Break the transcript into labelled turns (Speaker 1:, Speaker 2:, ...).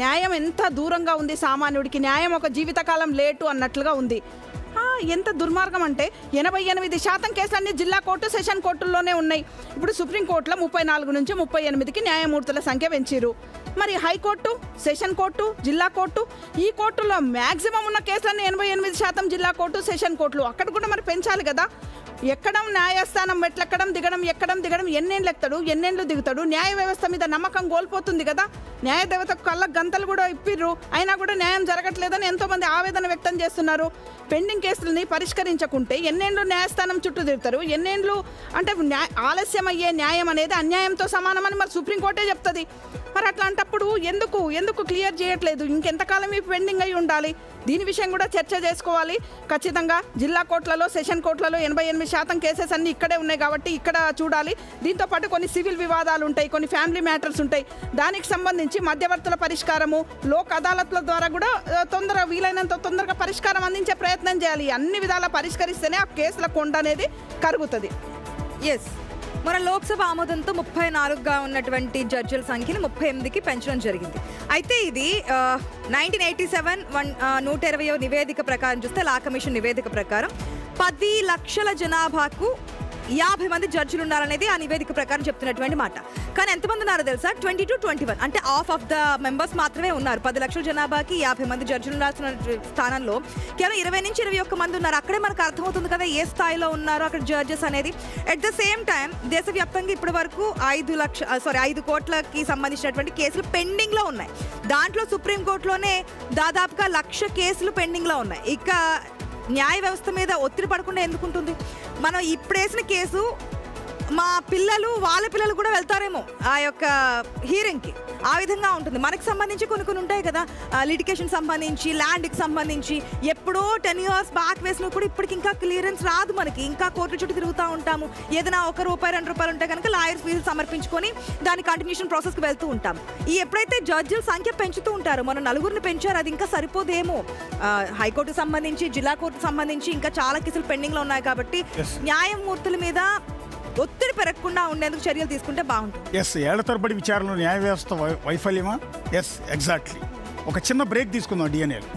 Speaker 1: న్యాయం ఎంత దూరంగా ఉంది సామాన్యుడికి, న్యాయం ఒక జీవితకాలం లేటు అన్నట్లుగా ఉంది. ఎంత దుర్మార్గం అంటే 88% కేసులన్నీ జిల్లా కోర్టు, సెషన్ కోర్టుల్లోనే ఉన్నాయి. ఇప్పుడు సుప్రీంకోర్టులో 34 నుంచి 38కి న్యాయమూర్తుల సంఖ్య పెంచారు. మరి హైకోర్టు, సెషన్ కోర్టు, జిల్లా కోర్టు, ఈ కోర్టులో మ్యాక్సిమం ఉన్న కేసులన్నీ 88% జిల్లా కోర్టు, సెషన్ కోర్టులు. అక్కడ కూడా మరి పెంచాలి కదా. ఎక్కడం న్యాయస్థానం మెట్లెక్కడం దిగడం ఎన్నేళ్ళు ఎక్కుతాడు, ఎన్నేళ్ళు దిగుతాడు. న్యాయ వ్యవస్థ మీద నమ్మకం కోల్పోతుంది కదా. న్యాయ దేవతకు కళ్ళ గంతలు కూడా ఇప్పిర్రు, అయినా కూడా న్యాయం జరగట్లేదని ఎంతోమంది ఆవేదన వ్యక్తం చేస్తున్నారు. పెండింగ్ కేసులని పరిష్కరించకుంటే ఎన్నేళ్ళు న్యాయస్థానం చుట్టూ తిరుగుతారు, ఎన్నేళ్ళు అంటే ఆలస్యం అయ్యే న్యాయం అనేది అన్యాయంతో సమానమని మరి సుప్రీంకోర్టే చెప్తుంది. మరి అట్లాంటప్పుడు ఎందుకు క్లియర్ చేయట్లేదు? ఇంకెంతకాలం ఈ పెండింగ్ అయి ఉండాలి? దీని విషయం కూడా చర్చ చేసుకోవాలి ఖచ్చితంగా. జిల్లా కోర్టులలో, సెషన్ కోర్టులలో 88% కేసెస్ అన్నీ ఇక్కడే ఉన్నాయి కాబట్టి ఇక్కడ చూడాలి. దీంతోపాటు కొన్ని సివిల్ వివాదాలు ఉంటాయి, కొన్ని ఫ్యామిలీ మ్యాటర్స్ ఉంటాయి. దానికి సంబంధించి మధ్యవర్తుల పరిష్కారము, లోక్ అదాలత్ల ద్వారా కూడా వీలైనంత తొందరగా పరిష్కారం అందించే ప్రయత్నం చేయాలి. అన్ని విధాలా పరిష్కరిస్తేనే ఆ కేసుల కొండ అనేది కరుగుతుంది.
Speaker 2: ఎస్, మన లోక్సభ ఆమోదంతో 34గా ఉన్నటువంటి జడ్జిల సంఖ్యను 38కి పెంచడం జరిగింది. అయితే ఇది 1987 120వ నివేదిక ప్రకారం చూస్తే, లా కమిషన్ నివేదిక ప్రకారం 10 లక్షల జనాభాకు 50 మంది జడ్జిలు ఉన్నారనేది ఆ నివేదిక ప్రకారం చెప్తున్నటువంటి మాట. కానీ ఎంతమంది ఉన్నారో తెలుసా? 20 to 21, అంటే హాఫ్ ఆఫ్ ద మెంబర్స్ మాత్రమే ఉన్నారు. 10 లక్షల జనాభాకి 50 మంది జడ్జిలు ఉండాల్సిన స్థానంలో కేవలం 20 నుంచి 21 మంది ఉన్నారు. అక్కడే మనకు అర్థమవుతుంది కదా ఏ స్థాయిలో ఉన్నారు అక్కడ జడ్జెస్ అనేది. అట్ ద సేమ్ టైం దేశవ్యాప్తంగా ఇప్పటి వరకు 5 కోట్లకి సంబంధించినటువంటి కేసులు పెండింగ్లో ఉన్నాయి. దాంట్లో సుప్రీంకోర్టులోనే దాదాపుగా 1,00,000 కేసులు పెండింగ్లో ఉన్నాయి. ఇక న్యాయ వ్యవస్థ మీద ఒత్తిడి పడకుండా ఎందుకుంటుంది? మనం ఇప్పుడేసిన కేసు మా వాళ్ళ పిల్లలు కూడా వెళ్తారేమో ఆ యొక్క హీరింగ్కి. ఆ విధంగా ఉంటుంది. మనకు సంబంధించి కొన్ని ఉంటాయి కదా, లిటిగేషన్ సంబంధించి, ల్యాండ్కి సంబంధించి ఎప్పుడో 10 years బ్యాక్ వేసినా కూడా ఇప్పటికి ఇంకా క్లియరెన్స్ రాదు మనకి. ఇంకా కోర్టు చుట్టూ తిరుగుతూ ఉంటాము. ఏదైనా ₹1 ₹2 ఉంటే కనుక లాయర్స్ ఫీజులు సమర్పించుకొని దాని కంటిన్యూషన్ ప్రాసెస్కి వెళ్తూ ఉంటాం. ఎప్పుడైతే జడ్జిల సంఖ్య పెంచుతూ ఉంటారో, మనం 4 పెంచారు, అది ఇంకా సరిపోదేమో. హైకోర్టుకు సంబంధించి, జిల్లా కోర్టుకు సంబంధించి ఇంకా చాలా కేసులు పెండింగ్లో ఉన్నాయి కాబట్టి న్యాయమూర్తుల మీద ఒత్తిడి పెరగకుండా ఉండేందుకు చర్యలు తీసుకుంటే బాగుంటుంది.
Speaker 3: ఏళ్ల తరబడి విచారణలో న్యాయ వ్యవస్థ వైఫల్యమా? ఎగ్జాక్ట్లీ. ఒక చిన్న బ్రేక్ తీసుకుందాం డిఎన్ఏలో.